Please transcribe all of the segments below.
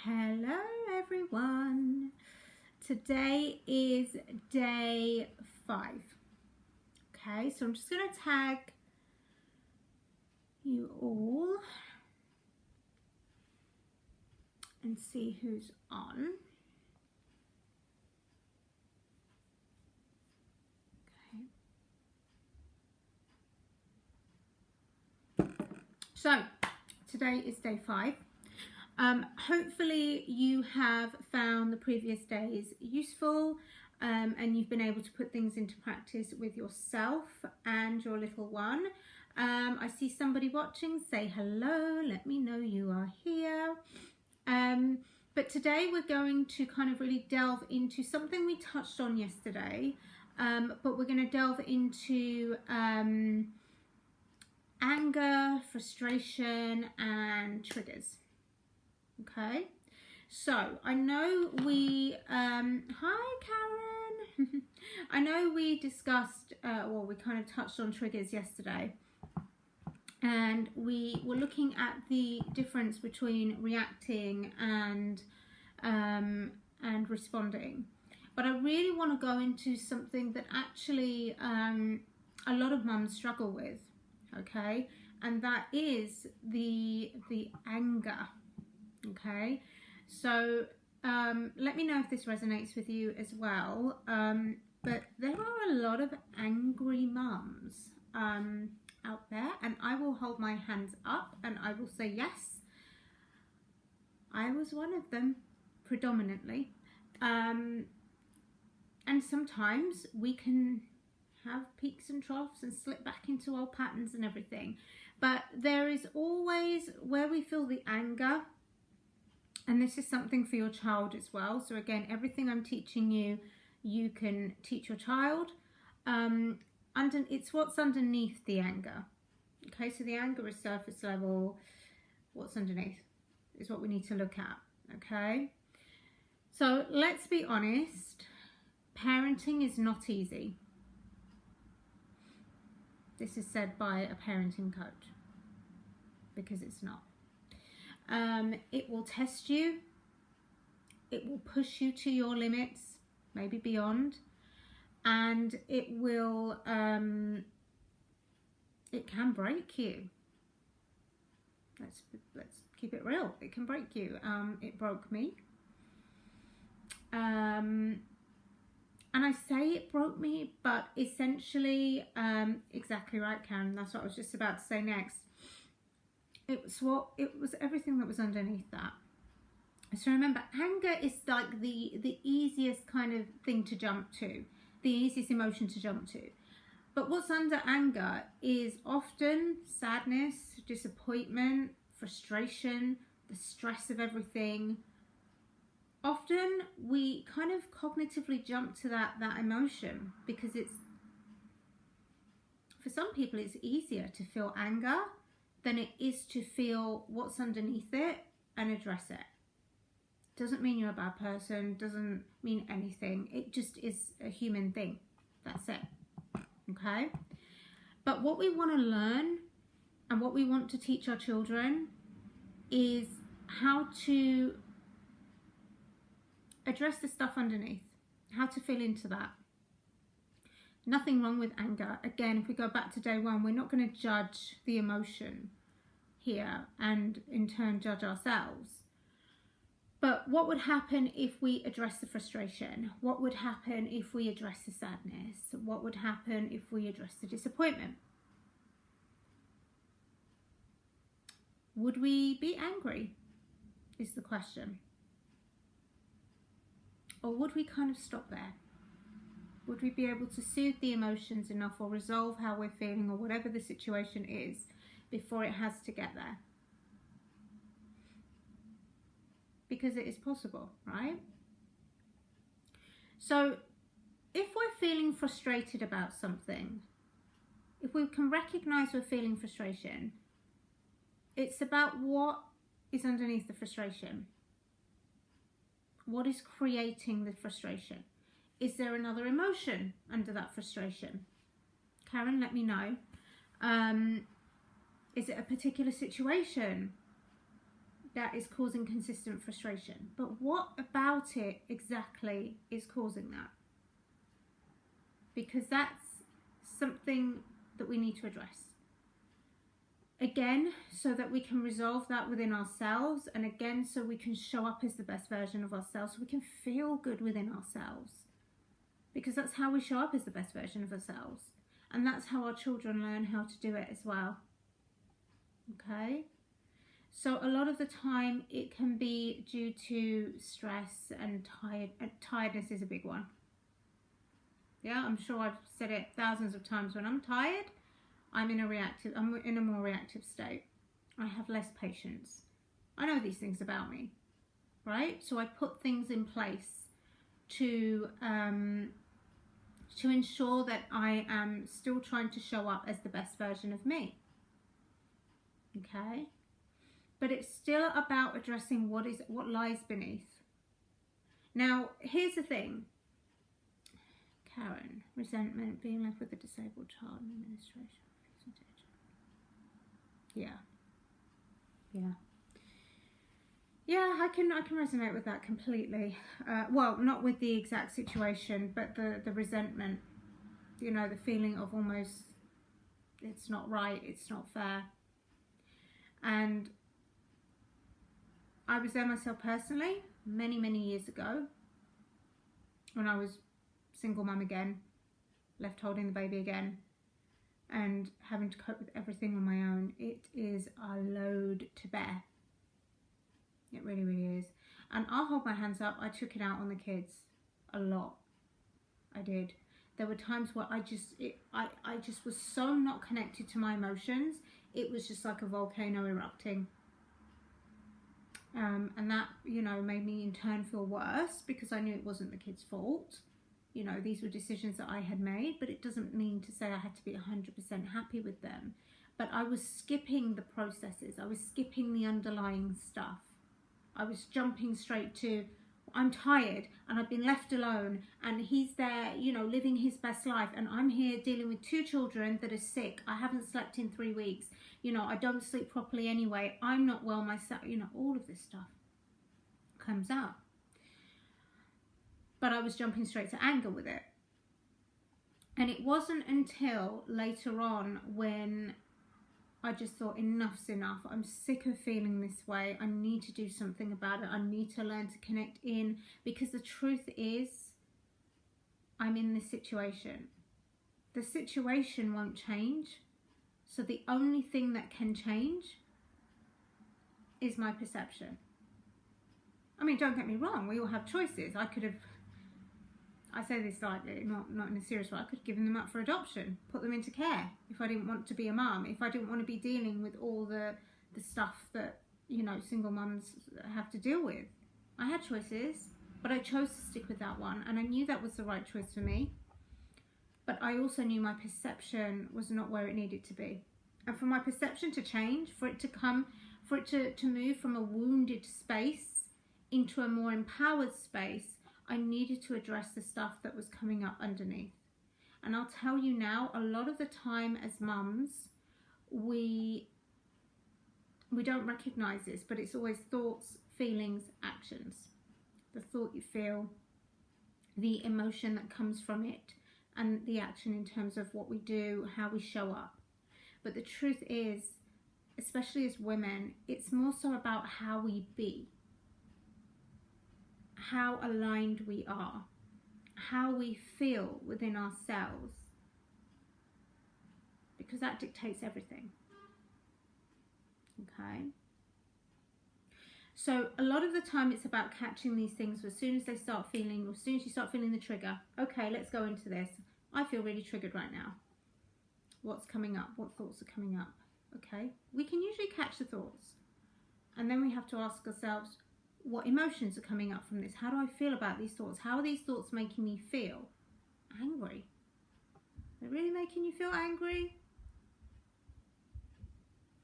Hello everyone. Today is day 5. Okay, so I'm just going to tag you all and see who's on. Okay. So today is day 5. Hopefully you have found the previous days useful and you've been able to put things into practice with yourself and your little one. I see somebody watching. Say hello, let me know you are here. But today we're going to kind of really delve into something we touched on yesterday, but we're going to delve into anger, frustration and triggers. Okay, so I know we hi Karen. I know we discussed we kind of touched on triggers yesterday, and we were looking at the difference between reacting and responding. But I really want to go into something that actually a lot of mums struggle with, okay, and that is the anger. Okay, so let me know if this resonates with you as well, but there are a lot of angry mums out there, and I will hold my hands up and I will say yes, I was one of them predominantly, and sometimes we can have peaks and troughs and slip back into old patterns and everything, but there is always where we feel the anger. And this is something for your child as well. So again, everything I'm teaching you, you can teach your child. It's what's underneath the anger. Okay, so the anger is surface level. What's underneath is what we need to look at. Okay, so let's be honest. Parenting is not easy. This is said by a parenting coach, because it's not. It will test you, it will push you to your limits, maybe beyond, and it will it can break you. Let's keep it real. It can break you. It broke me, and I say it broke me, but essentially exactly right, Karen, that's what I was just about to say next. It was everything that was underneath that. So remember, anger is like the easiest kind of thing to jump to, the easiest emotion to jump to. But what's under anger is often sadness, disappointment, frustration, the stress of everything. Often we kind of cognitively jump to that emotion because it's, for some people, it's easier to feel anger than it is to feel what's underneath it and address it. Doesn't mean you're a bad person, doesn't mean anything. It just is a human thing. That's it. Okay? But what we want to learn and what we want to teach our children is how to address the stuff underneath, how to feel into that. Nothing wrong with anger. Again, if we go back to day 1, we're not going to judge the emotion here and in turn judge ourselves. But what would happen if we address the frustration? What would happen if we address the sadness? What would happen if we address the disappointment? Would we be angry, is the question. Or would we kind of stop there? Would we be able to soothe the emotions enough or resolve how we're feeling or whatever the situation is before it has to get there? Because it is possible, right? So if we're feeling frustrated about something, if we can recognize we're feeling frustration, it's about what is underneath the frustration. What is creating the frustration? Is there another emotion under that frustration? Karen, let me know. Is it a particular situation? that is causing consistent frustration. But what about it exactly is causing that? Because that's something that we need to address. Again, so that we can resolve that within ourselves, and again, so we can show up as the best version of ourselves, so we can feel good within ourselves. Because that's how we show up as the best version of ourselves. And that's how our children learn how to do it as well. Okay? So a lot of the time it can be due to stress and tiredness is a big one. Yeah, I'm sure I've said it thousands of times. When I'm tired, I'm in a more reactive state. I have less patience. I know these things about me, right? So I put things in place to ensure that I am still trying to show up as the best version of me. Okay? But it's still about addressing what lies beneath. Now, here's the thing. Karen, resentment, being left with a disabled child in administration. Yeah, I can resonate with that completely. Well, not with the exact situation, but the resentment, you know, the feeling of almost, it's not right, it's not fair. And I was there myself personally many, many years ago when I was single mum again, left holding the baby again, and having to cope with everything on my own. It is a load to bear. It really, really is. And I'll hold my hands up. I took it out on the kids a lot. I did. There were times where I just was so not connected to my emotions. It was just like a volcano erupting. And that, you know, made me in turn feel worse because I knew it wasn't the kids' fault. You know, these were decisions that I had made, but it doesn't mean to say I had to be 100% happy with them. But I was skipping the processes. I was skipping the underlying stuff. I was jumping straight to, I'm tired and I've been left alone and he's there, you know, living his best life, and I'm here dealing with 2 children that are sick. I haven't slept in 3 weeks. You know, I don't sleep properly anyway. I'm not well myself. You know, all of this stuff comes out. But I was jumping straight to anger with it. And it wasn't until later on when I just thought, enough's enough. I'm sick of feeling this way. I need to do something about it. I need to learn to connect in, because the truth is, I'm in this situation. The situation won't change. So the only thing that can change is my perception. I mean, don't get me wrong. We all have choices. I say this lightly, not in a serious way. I could have given them up for adoption, put them into care if I didn't want to be a mum, if I didn't want to be dealing with all the stuff that, you know, single mums have to deal with. I had choices, but I chose to stick with that one, and I knew that was the right choice for me. But I also knew my perception was not where it needed to be. And for my perception to change, for it to move from a wounded space into a more empowered space, I needed to address the stuff that was coming up underneath. And I'll tell you now, a lot of the time as mums, we don't recognize this, but it's always thoughts, feelings, actions. The thought you feel, the emotion that comes from it, and the action in terms of what we do, how we show up. But the truth is, especially as women, it's more so about how we be. How aligned we are, how we feel within ourselves, because that dictates everything. Okay? So a lot of the time it's about catching these things as soon as you start feeling the trigger. Okay, let's go into this. I feel really triggered right now. What's coming up? What thoughts are coming up? Okay, we can usually catch the thoughts, and then we have to ask ourselves, what emotions are coming up from this? How do I feel about these thoughts? How are these thoughts making me feel? Angry. They're really making you feel angry?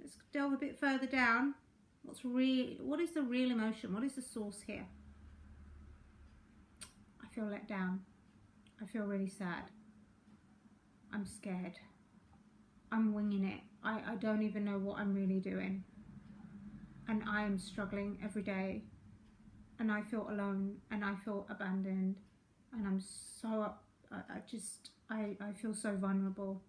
Let's delve a bit further down. What is the real emotion? What is the source here? I feel let down. I feel really sad. I'm scared. I'm winging it. I don't even know what I'm really doing. and I am struggling every day, and I feel alone, and I feel abandoned, and I'm so, I feel so vulnerable.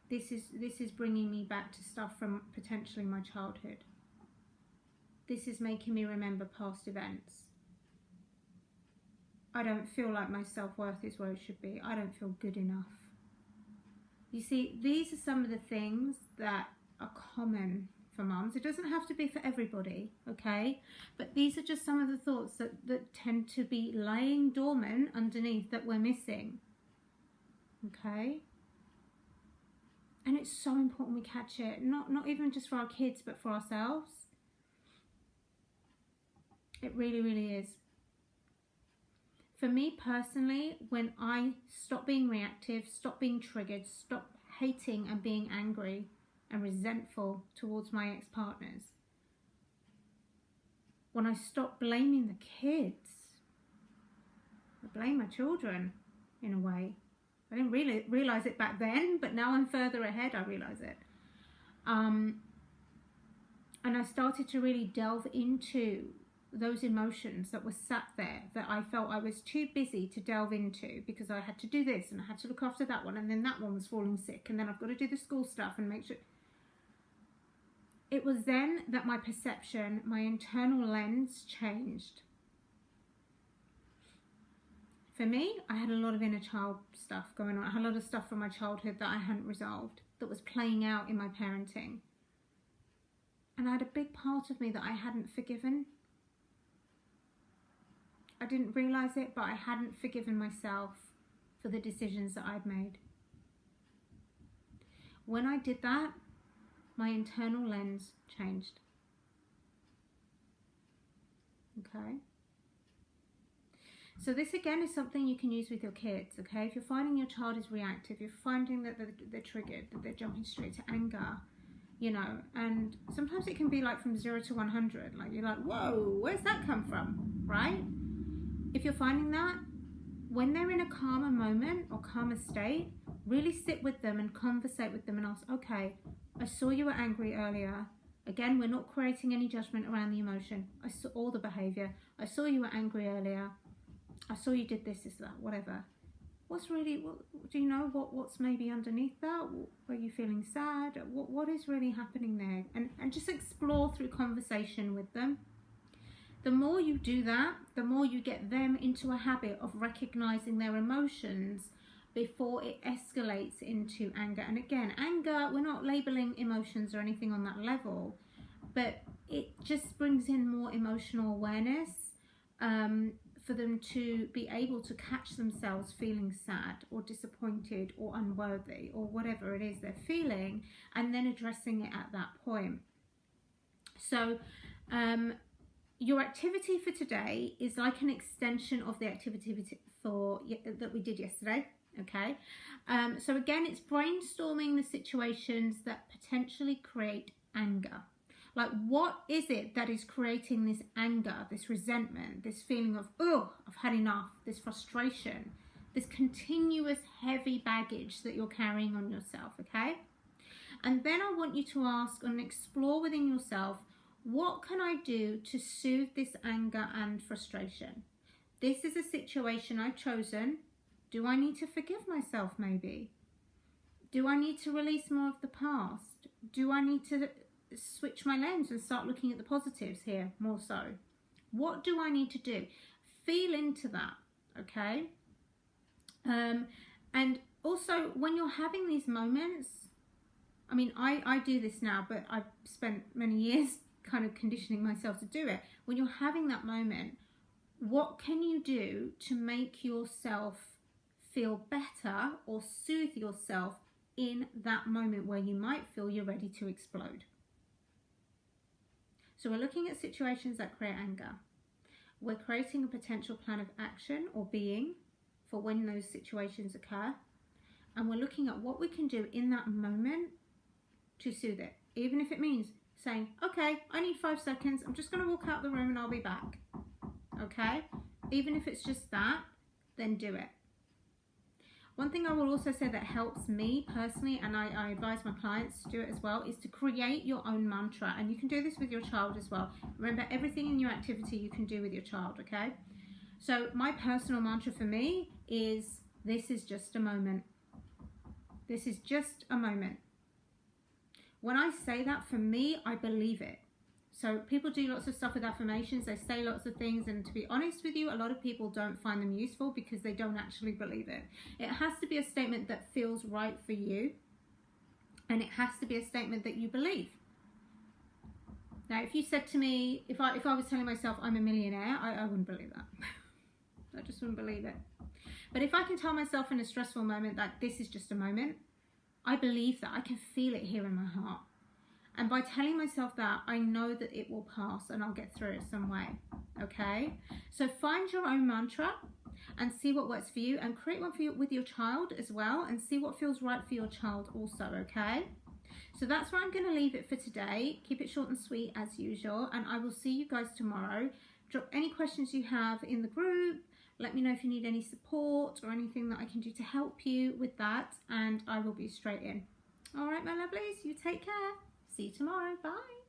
This is bringing me back to stuff from potentially my childhood. This is making me remember past events. I don't feel like my self-worth is where it should be. I don't feel good enough. You see, these are some of the things that are common for mums. It doesn't have to be for everybody, okay? But these are just some of the thoughts that tend to be lying dormant underneath that we're missing, okay? And it's so important we catch it, not even just for our kids, but for ourselves. It really, really is. For me personally, when I stop being reactive, stop being triggered, stop hating and being angry and resentful towards my ex-partners, when I stop blaming the kids, I blame my children in a way. I didn't really realize it back then, but now I'm further ahead, I realize it. And I started to really delve into those emotions that were sat there that I felt I was too busy to delve into, because I had to do this and I had to look after that one, and then that one was falling sick, and then I've got to do the school stuff and make sure. It was then that my perception, my internal lens changed. For me, I had a lot of inner child stuff going on. I had a lot of stuff from my childhood that I hadn't resolved, that was playing out in my parenting. And I had a big part of me that I hadn't forgiven. I didn't realise it, but I hadn't forgiven myself for the decisions that I'd made. When I did that, my internal lens changed. Okay? So this again is something you can use with your kids, okay? If you're finding your child is reactive, you're finding that they're triggered, that they're jumping straight to anger, you know, and sometimes it can be like from 0 to 100, like you're like, whoa, where's that come from, right? If you're finding that, when they're in a calmer moment or calmer state, really sit with them and conversate with them and ask, okay, I saw you were angry earlier. Again, we're not creating any judgment around the emotion. I saw all the behavior. I saw you were angry earlier. I saw you did this, that, whatever. What's really, do you know what's maybe underneath that? Are you feeling sad? What is really happening there? And just explore through conversation with them. The more you do that, the more you get them into a habit of recognizing their emotions before it escalates into anger. And again, anger, we're not labeling emotions or anything on that level, but it just brings in more emotional awareness for them to be able to catch themselves feeling sad or disappointed or unworthy or whatever it is they're feeling, and then addressing it at that point. So your activity for today is like an extension of the activity that we did yesterday. Okay, so again, it's brainstorming the situations that potentially create anger. Like, what is it that is creating this anger, this resentment, this feeling of, oh, I've had enough, this frustration, this continuous heavy baggage that you're carrying on yourself, okay? And then I want you to ask and explore within yourself, what can I do to soothe this anger and frustration? This is a situation I've chosen. Do I need to forgive myself maybe? Do I need to release more of the past? Do I need to switch my lens and start looking at the positives here more so? What do I need to do? Feel into that, okay? And also, when you're having these moments, I mean, I do this now, but I've spent many years kind of conditioning myself to do it. When you're having that moment, what can you do to make yourself feel better or soothe yourself in that moment where you might feel you're ready to explode? So we're looking at situations that create anger. We're creating a potential plan of action or being for when those situations occur. And we're looking at what we can do in that moment to soothe it. Even if it means saying, okay, I need 5 seconds. I'm just going to walk out the room and I'll be back. Okay? Even if it's just that, then do it. One thing I will also say that helps me personally, and I advise my clients to do it as well, is to create your own mantra. And you can do this with your child as well. Remember, everything in your activity you can do with your child, okay? So my personal mantra for me is, this is just a moment. This is just a moment. When I say that, for me, I believe it. So people do lots of stuff with affirmations. They say lots of things. And to be honest with you, a lot of people don't find them useful because they don't actually believe it. It has to be a statement that feels right for you. And it has to be a statement that you believe. Now, if you said to me, if I was telling myself I'm a millionaire, I wouldn't believe that. I just wouldn't believe it. But if I can tell myself in a stressful moment that this is just a moment, I believe that. I can feel it here in my heart. And by telling myself that, I know that it will pass and I'll get through it some way, okay? So find your own mantra and see what works for you, and create one for you with your child as well, and see what feels right for your child also, okay? So that's where I'm going to leave it for today. Keep it short and sweet as usual, and I will see you guys tomorrow. Drop any questions you have in the group. Let me know if you need any support or anything that I can do to help you with that, and I will be straight in. All right, my lovelies, you take care. See you tomorrow. Bye.